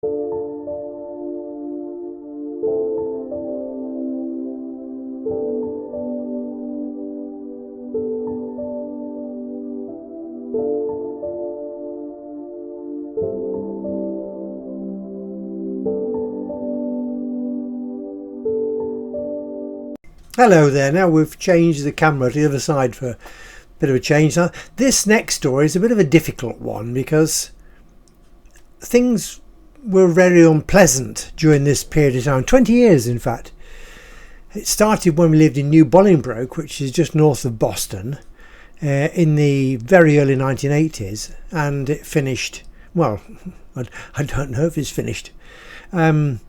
Hello there. Now we've changed the camera to the other side for a bit of a change. Now, this next story is a bit of a difficult one because things were very unpleasant during this period of time, 20 years in fact. It started when we lived in New Bolingbroke, which is just north of Boston, in the very early 1980s, and it finished, well, I don't know if it's finished. It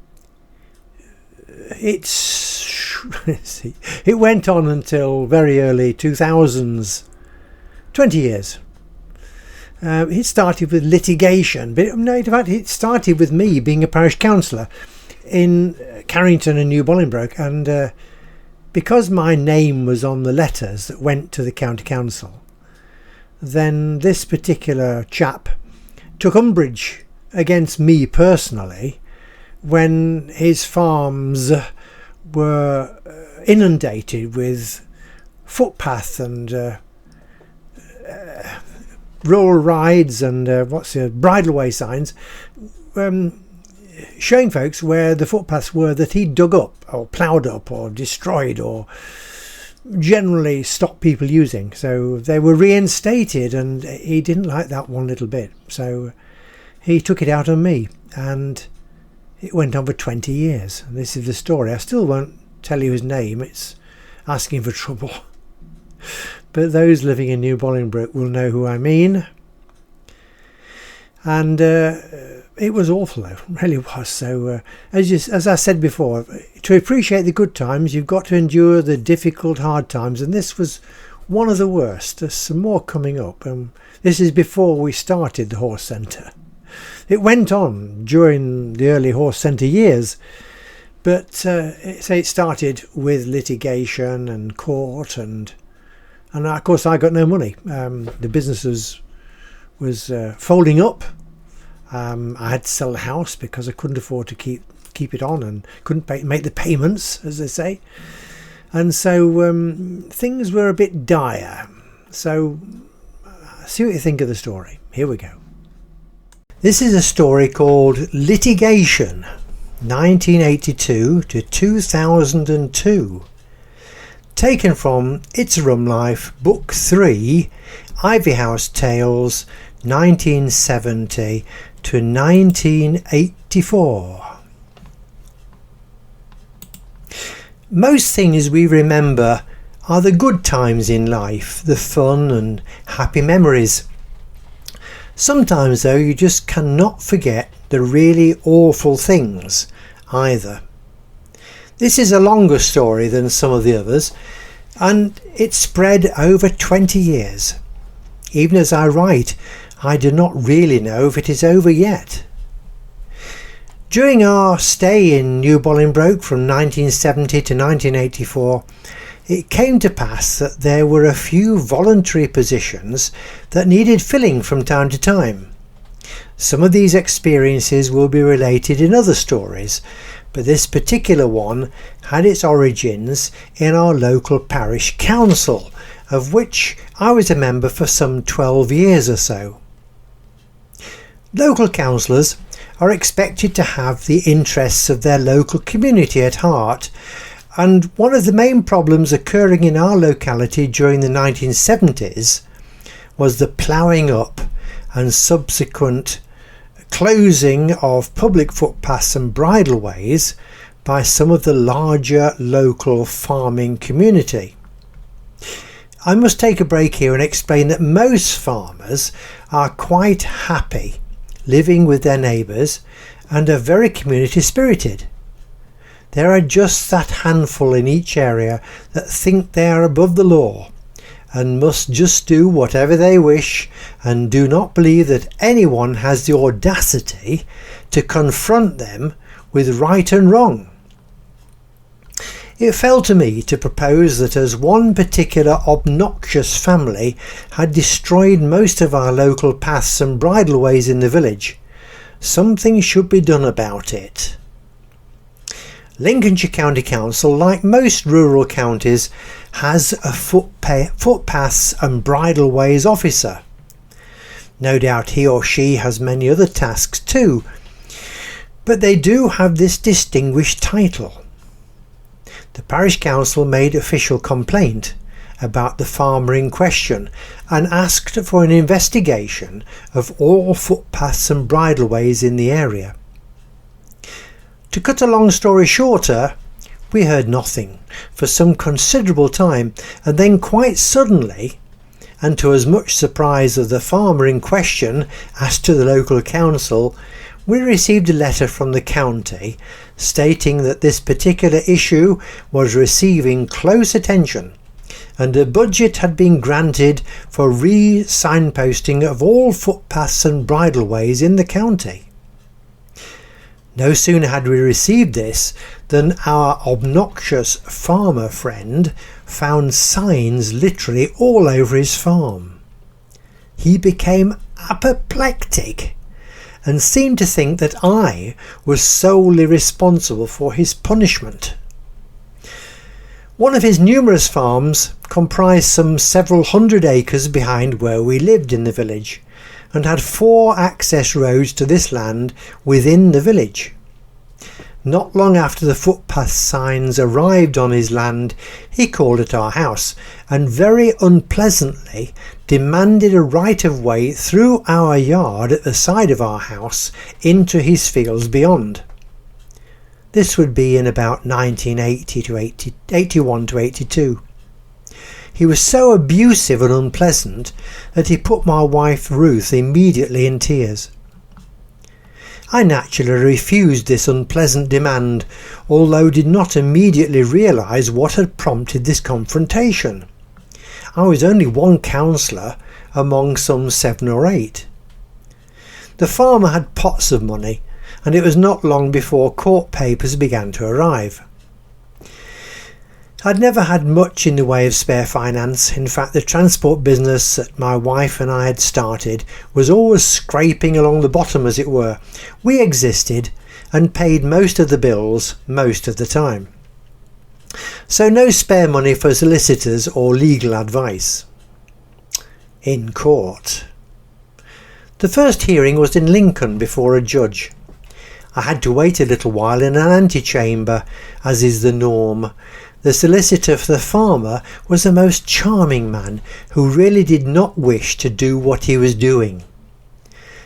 went on until very early 2000s, 20 years. It started with litigation, but no, in fact it started with me being a parish councillor in Carrington and New Bolingbroke, and because my name was on the letters that went to the county council, then this particular chap took umbrage against me personally when his farms were inundated with footpath and rural rides and bridleway signs showing folks where the footpaths were that he dug up or ploughed up or destroyed or generally stopped people using. So they were reinstated, and he didn't like that one little bit, so he took it out on me, and it went on for 20 years. And this is the story. I still won't tell you his name, it's asking for trouble. But those living in New Bolingbroke will know who I mean. And it was awful, though, it really was. So as I said before, to appreciate the good times, you've got to endure the difficult, hard times. And this was one of the worst. There's some more coming up. This is before we started the horse centre. It went on during the early horse centre years, but it started with litigation and court, and of course I got no money. The business was folding up. I had to sell the house because I couldn't afford to keep it on, and couldn't make the payments, as they say, and so things were a bit dire. So see what you think of the story. Here we go. This is a story called Litigation, 1982 to 2002, taken from It's a Rum Life, Book 3, Ivy House Tales, 1970 to 1984. Most things we remember are the good times in life, the fun and happy memories. Sometimes, though, you just cannot forget the really awful things either. This is a longer story than some of the others, and it's spread over 20 years. Even as I write, I do not really know if it is over yet. During our stay in New Bolingbroke from 1970 to 1984, it came to pass that there were a few voluntary positions that needed filling from time to time. Some of these experiences will be related in other stories, but this particular one had its origins in our local parish council, of which I was a member for some 12 years or so. Local councillors are expected to have the interests of their local community at heart, and one of the main problems occurring in our locality during the 1970s was the ploughing up and subsequent closing of public footpaths and bridleways by some of the larger local farming community. I must take a break here and explain that most farmers are quite happy living with their neighbours and are very community spirited. There are just that handful in each area that think they are above the law and must just do whatever they wish, and do not believe that anyone has the audacity to confront them with right and wrong. It fell to me to propose that as one particular obnoxious family had destroyed most of our local paths and bridleways in the village, Something should be done about it. Lincolnshire County Council, like most rural counties, has a footpaths and bridleways officer. No doubt he or she has many other tasks too, but they do have this distinguished title. The parish council made official complaint about the farmer in question and asked for an investigation of all footpaths and bridleways in the area. To cut a long story shorter, we heard nothing for some considerable time, and then quite suddenly, and to as much surprise of the farmer in question as to the local council, we received a letter from the county stating that this particular issue was receiving close attention and a budget had been granted for re-signposting of all footpaths and bridleways in the county. No sooner had we received this than our obnoxious farmer friend found signs literally all over his farm. He became apoplectic and seemed to think that I was solely responsible for his punishment. One of his numerous farms comprised some several hundred acres behind where we lived in the village, and had 4 access roads to this land within the village. Not long after the footpath signs arrived on his land, he called at our house and very unpleasantly demanded a right-of-way through our yard at the side of our house into his fields beyond. This would be in about 1980 to 81 to 82. He was so abusive and unpleasant that he put my wife Ruth immediately in tears. I naturally refused this unpleasant demand, although did not immediately realise what had prompted this confrontation. I was only one councillor among some 7 or 8. The farmer had pots of money, and it was not long before court papers began to arrive. I'd never had much in the way of spare finance. In fact, the transport business that my wife and I had started was always scraping along the bottom, as it were. We existed and paid most of the bills most of the time. So no spare money for solicitors or legal advice. In court. The first hearing was in Lincoln before a judge. I had to wait a little while in an antechamber, as is the norm. The solicitor for the farmer was a most charming man who really did not wish to do what he was doing.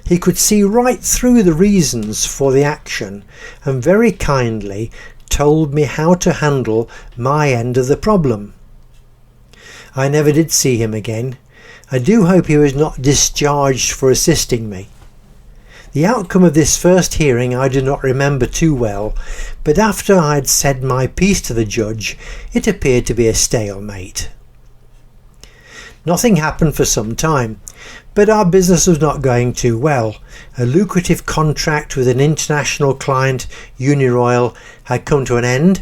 He could see right through the reasons for the action and very kindly told me how to handle my end of the problem. I never did see him again. I do hope he was not discharged for assisting me. The outcome of this first hearing I do not remember too well, but after I had said my piece to the judge, it appeared to be a stalemate. Nothing happened for some time, but our business was not going too well. A lucrative contract with an international client, Uniroyal, had come to an end.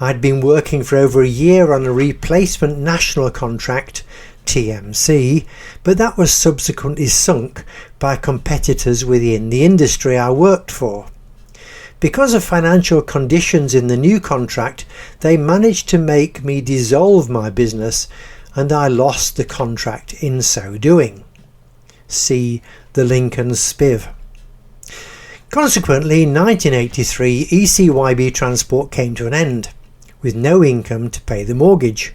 I had been working for over a year on a replacement national contract, TMC, but that was subsequently sunk by competitors within the industry I worked for. Because of financial conditions in the new contract, they managed to make me dissolve my business, and I lost the contract in so doing. See the Lincoln Spiv. Consequently, in 1983, ECYB Transport came to an end, with no income to pay the mortgage.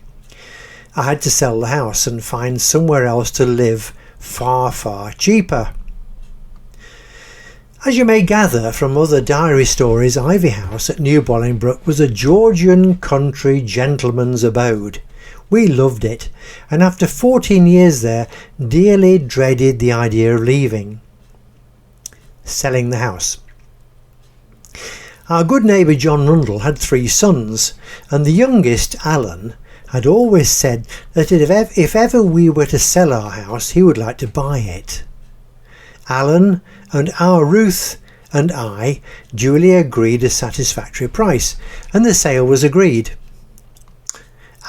I had to sell the house and find somewhere else to live far, far cheaper. As you may gather from other diary stories, Ivy House at New Bolingbroke was a Georgian country gentleman's abode. We loved it, and after 14 years there, dearly dreaded the idea of leaving. Selling the house. Our good neighbour John Rundle had 3 sons, and the youngest, Alan, had always said that if ever we were to sell our house, he would like to buy it. Alan and our Ruth and I duly agreed a satisfactory price, and the sale was agreed.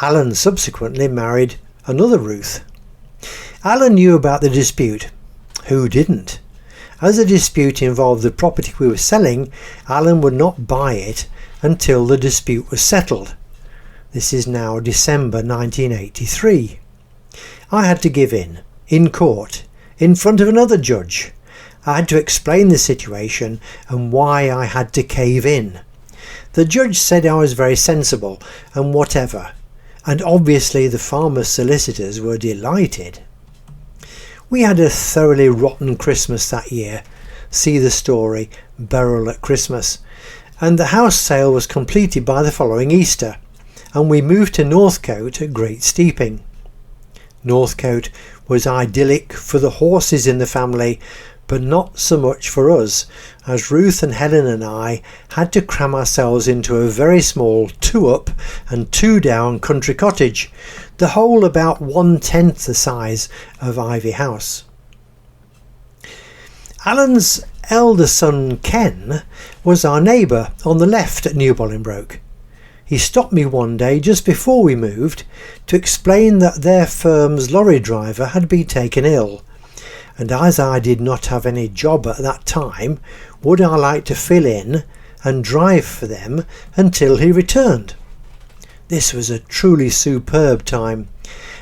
Alan subsequently married another Ruth. Alan knew about the dispute. Who didn't? As the dispute involved the property we were selling, Alan would not buy it until the dispute was settled. This is now December 1983. I had to give in court, in front of another judge. I had to explain the situation and why I had to cave in. The judge said I was very sensible and whatever, and obviously the farmer's solicitors were delighted. We had a thoroughly rotten Christmas that year. See the story, Beryl at Christmas. And the house sale was completed by the following Easter, and we moved to Northcoat at great steeping. Northcoat was idyllic for the horses in the family, but not so much for us, as Ruth and Helen and I had to cram ourselves into a very small 2-up and 2-down country cottage, the whole about 1/10 the size of Ivy House. Alan's elder son Ken was our neighbour on the left at New Bolingbroke. He stopped me one day just before we moved to explain that their firm's lorry driver had been taken ill, and as I did not have any job at that time, would I like to fill in and drive for them until he returned. This was a truly superb time.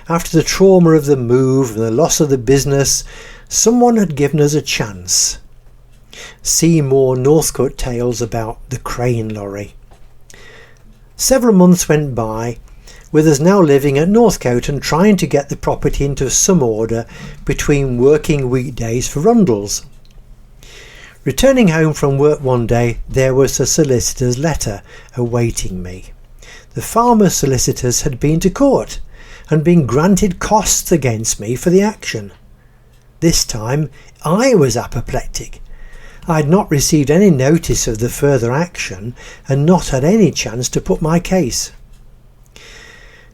After the trauma of the move and the loss of the business, someone had given us a chance. See more Northcoat tales about the crane lorry. Several months went by, with us now living at Northcoat and trying to get the property into some order between working weekdays for Rundles. Returning home from work one day, there was a solicitor's letter awaiting me. The farmer's solicitors had been to court and been granted costs against me for the action. This time I was apoplectic. I had not received any notice of the further action and not had any chance to put my case.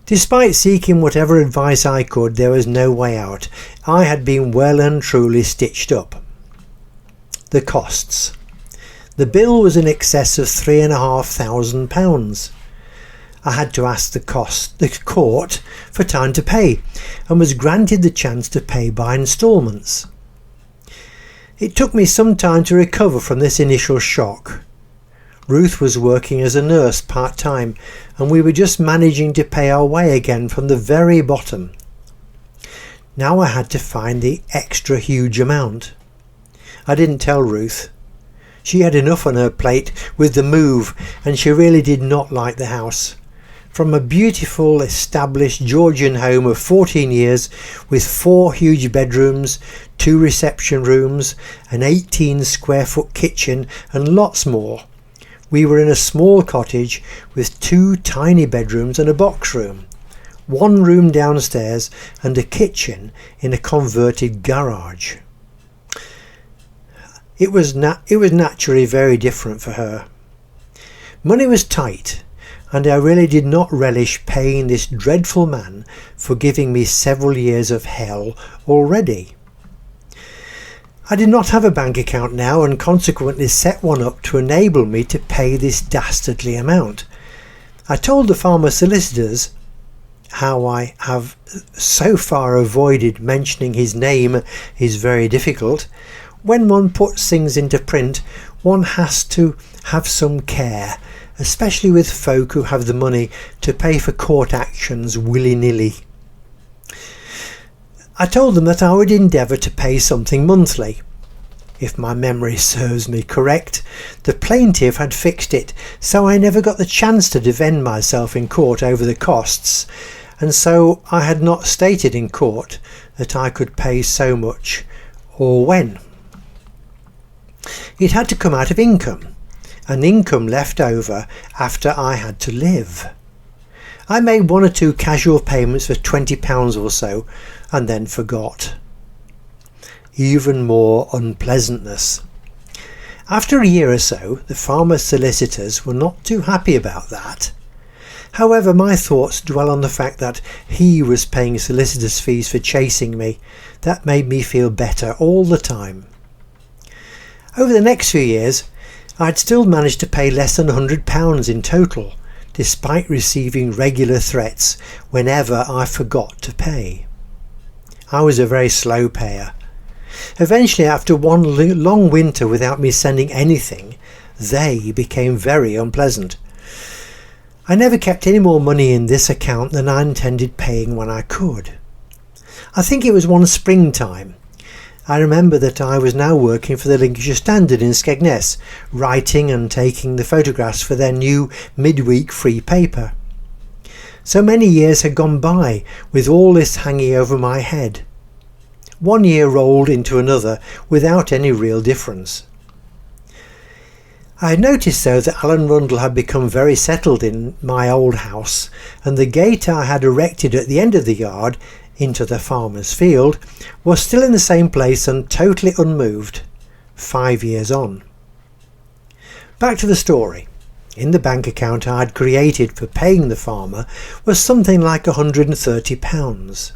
Despite seeking whatever advice I could, there was no way out. I had been well and truly stitched up. The costs. The bill was in excess of £3,500. I had to ask the court for time to pay, and was granted the chance to pay by instalments. It took me some time to recover from this initial shock. Ruth was working as a nurse part-time, and we were just managing to pay our way again from the very bottom. Now I had to find the extra huge amount. I didn't tell Ruth. She had enough on her plate with the move, and she really did not like the house. From a beautiful established Georgian home of 14 years with 4 huge bedrooms, 2 reception rooms, an 18 square foot kitchen and lots more, we were in a small cottage with 2 tiny bedrooms and a box room, 1 room downstairs and a kitchen in a converted garage. It was naturally very different for her. Money was tight, and I really did not relish paying this dreadful man for giving me several years of hell already. I did not have a bank account now, and consequently set one up to enable me to pay this dastardly amount. I told the farmer solicitors, how I have so far avoided mentioning his name is very difficult. When one puts things into print, one has to have some care, especially with folk who have the money to pay for court actions willy-nilly. I told them that I would endeavour to pay something monthly. If my memory serves me correct, the plaintiff had fixed it, so I never got the chance to defend myself in court over the costs, and so I had not stated in court that I could pay so much or when. It had to come out of income, an income left over after I had to live. I made 1 or 2 casual payments for £20 or so and then forgot. Even more unpleasantness. After a year or so, the farmer's solicitors were not too happy about that. However, my thoughts dwell on the fact that he was paying solicitor's fees for chasing me. That made me feel better all the time. Over the next few years, I'd still managed to pay less than £100 in total, despite receiving regular threats whenever I forgot to pay. I was a very slow payer. Eventually, after one long winter without me sending anything, they became very unpleasant. I never kept any more money in this account than I intended paying when I could. I think it was one springtime. I remember that I was now working for the Lincolnshire Standard in Skegness, writing and taking the photographs for their new midweek free paper. So many years had gone by with all this hanging over my head. One year rolled into another without any real difference. I had noticed though that Alan Rundle had become very settled in my old house, and the gate I had erected at the end of the yard into the farmer's field was still in the same place and totally unmoved, 5 years on. Back to the story. In the bank account I had created for paying the farmer was something like £130.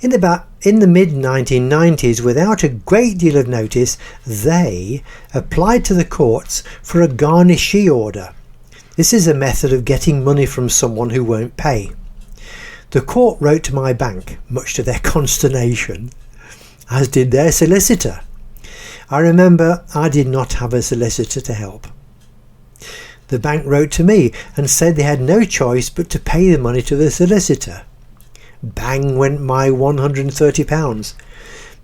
In the mid-1990s, without a great deal of notice, they applied to the courts for a garnishee order. This is a method of getting money from someone who won't pay. The court wrote to my bank, much to their consternation, as did their solicitor. I remember I did not have a solicitor to help. The bank wrote to me and said they had no choice but to pay the money to the solicitor. Bang went my £130,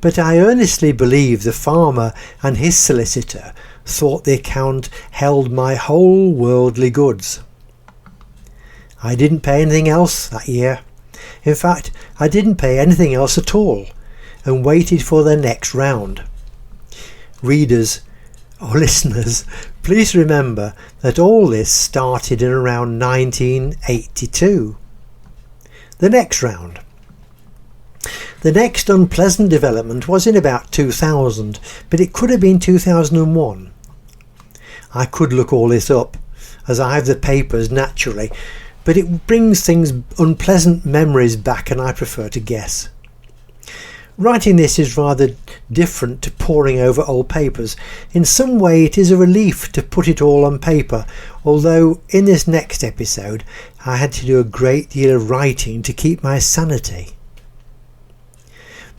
but I earnestly believe the farmer and his solicitor thought the account held my whole worldly goods. I didn't pay anything else that year. In fact, I didn't pay anything else at all and waited for the next round. Readers or listeners, please remember that all this started in around 1982. The next round. The next unpleasant development was in about 2000, but it could have been 2001. I could look all this up, as I have the papers naturally, but it brings unpleasant memories back and I prefer to guess. Writing this is rather different to poring over old papers. In some way it is a relief to put it all on paper, although in this next episode I had to do a great deal of writing to keep my sanity.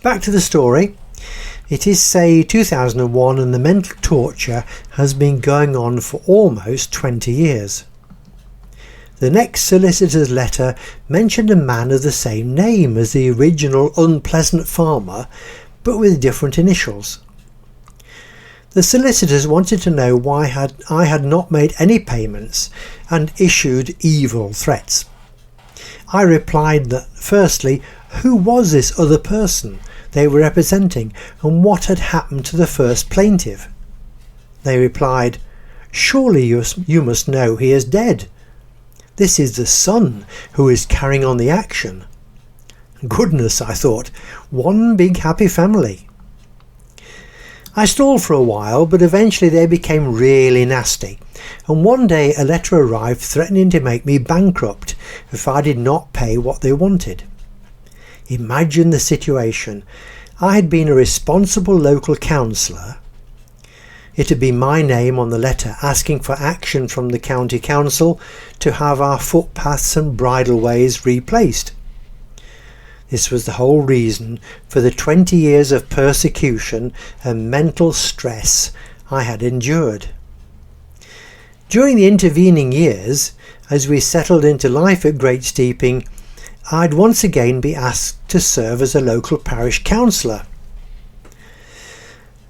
Back to the story. It is, say, 2001 and the mental torture has been going on for almost 20 years. The next solicitor's letter mentioned a man of the same name as the original unpleasant farmer, but with different initials. The solicitors wanted to know why I had not made any payments and issued evil threats. I replied that, firstly, who was this other person they were representing and what had happened to the first plaintiff? They replied, "Surely you must know he is dead. This is the son who is carrying on the action." Goodness, I thought, one big happy family. I stalled for a while, but eventually they became really nasty, and one day a letter arrived threatening to make me bankrupt if I did not pay what they wanted. Imagine the situation. I had been a responsible local councillor. It had been my name on the letter asking for action from the county council to have our footpaths and bridleways replaced. This was the whole reason for the 20 years of persecution and mental stress I had endured. During the intervening years, as we settled into life at Great Steeping, I'd once again be asked to serve as a local parish councillor.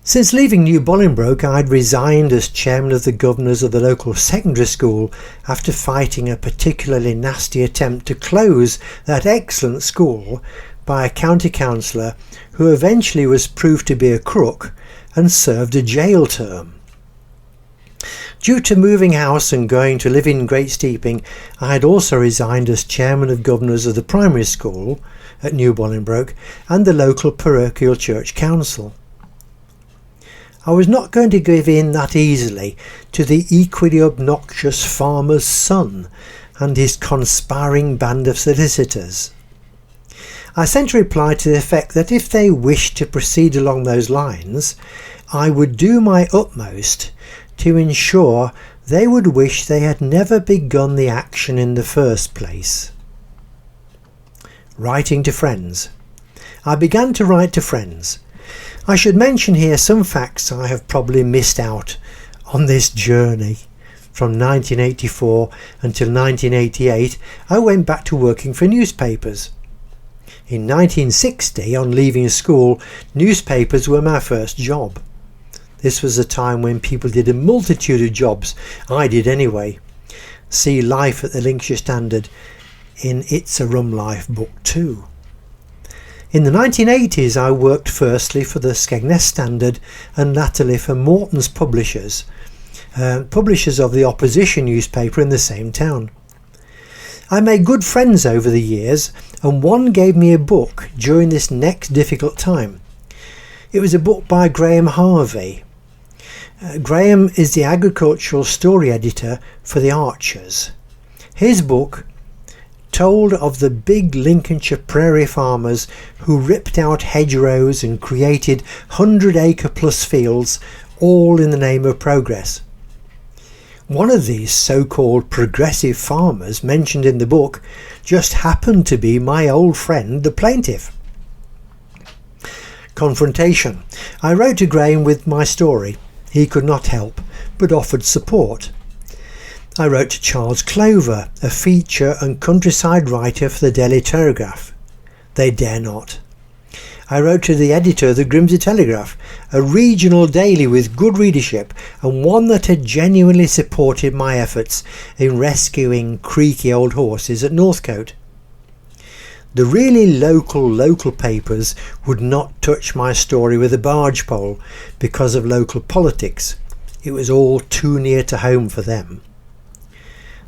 Since leaving New Bolingbroke, I had resigned as chairman of the governors of the local secondary school after fighting a particularly nasty attempt to close that excellent school by a county councillor who eventually was proved to be a crook and served a jail term. Due to moving house and going to live in Great Steeping, I had also resigned as chairman of governors of the primary school at New Bolingbroke and the local parochial church council. I was not going to give in that easily to the equally obnoxious farmer's son and his conspiring band of solicitors. I sent a reply to the effect that if they wished to proceed along those lines, I would do my utmost to ensure they would wish they had never begun the action in the first place. Writing to friends. I began to write to friends. I should mention here some facts I have probably missed out on this journey. From 1984 until 1988, I went back to working for newspapers. In 1960, on leaving school, newspapers were my first job. This was a time when people did a multitude of jobs. I did anyway. See Life at the Lincolnshire Standard in It's a Rum Life Book 2. In the 1980s, I worked firstly for the Skegness Standard and latterly for Morton's Publishers, publishers of the opposition newspaper in the same town. I made good friends over the years, and one gave me a book during this next difficult time. It was a book by Graham Harvey. Graham is the agricultural story editor for the Archers. His book told of the big Lincolnshire prairie farmers who ripped out hedgerows and created 100-acre plus fields, all in the name of progress. One of these so-called progressive farmers mentioned in the book just happened to be my old friend the plaintiff. Confrontation. I wrote to Graham with my story. He could not help, but offered support. I wrote to Charles Clover, a feature and countryside writer for the Daily Telegraph. They dare not. I wrote to the editor of the Grimsby Telegraph, a regional daily with good readership and one that had genuinely supported my efforts in rescuing creaky old horses at Northcoat. The really local papers would not touch my story with a barge pole because of local politics. It was all too near to home for them.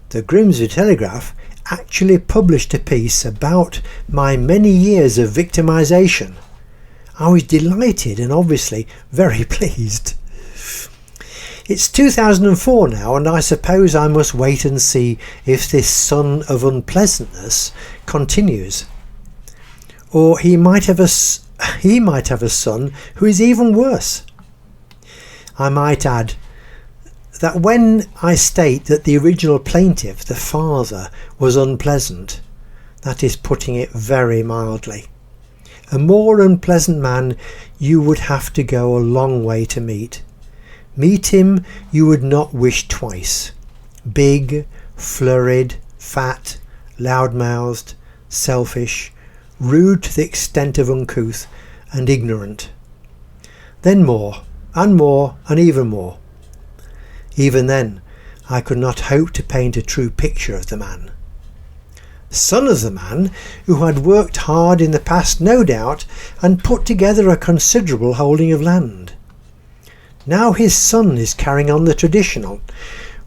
The Grimsby Telegraph actually published a piece about my many years of victimisation. I was delighted and obviously very pleased. It's 2004 now, and I suppose I must wait and see if this son of unpleasantness continues. Or he might have a son who is even worse. I might add that when I state that the original plaintiff, the father, was unpleasant, that is putting it very mildly. A more unpleasant man you would have to go a long way to meet. Meet him you would not wish twice. Big, flurried, fat, loud-mouthed, selfish, rude to the extent of uncouth, and ignorant. Then more, and even more. Even then, I could not hope to paint a true picture of the man. Son of the man who had worked hard in the past, no doubt, and put together a considerable holding of land. Now his son is carrying on the traditional.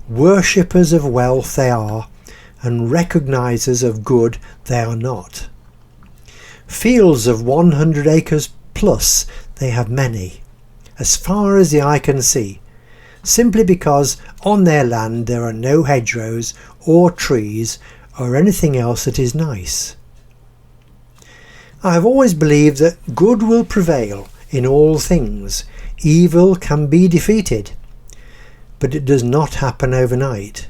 Worshippers of wealth they are, and recognisers of good they are not. Fields of 100 acres plus they have many, as far as the eye can see, simply because on their land there are no hedgerows or trees or anything else that is nice. I have always believed that good will prevail in all things. Evil can be defeated, but it does not happen overnight.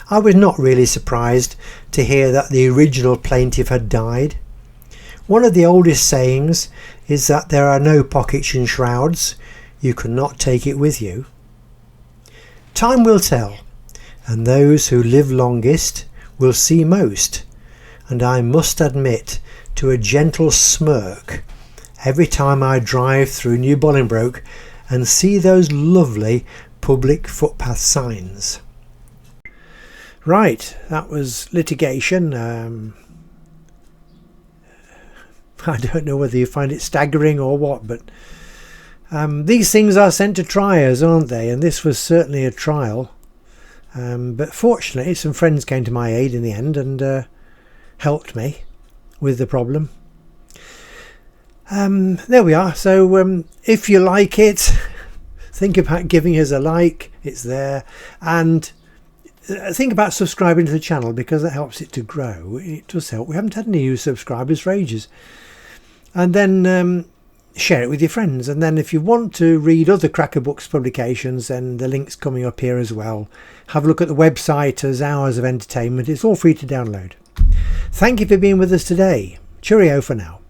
I was not really surprised to hear that the original plaintiff had died. One of the oldest sayings is that there are no pockets in shrouds. You cannot take it with you. Time will tell, and those who live longest will see most, and I must admit to a gentle smirk every time I drive through New Bolingbroke and see those lovely public footpath signs. Right, that was Litigation. I don't know whether you find it staggering or what, but these things are sent to triers, aren't they? And this was certainly a trial. But fortunately, some friends came to my aid in the end and helped me with the problem. There we are. So if you like it, think about giving us a like. It's there. And think about subscribing to the channel, because that helps it to grow. It does help. We haven't had any new subscribers for ages. And then share it with your friends. And then if you want to read other Cracker Books publications, then the link's coming up here as well. Have a look at the website as Hours of Entertainment. It's all free to download. Thank you for being with us today. Cheerio for now.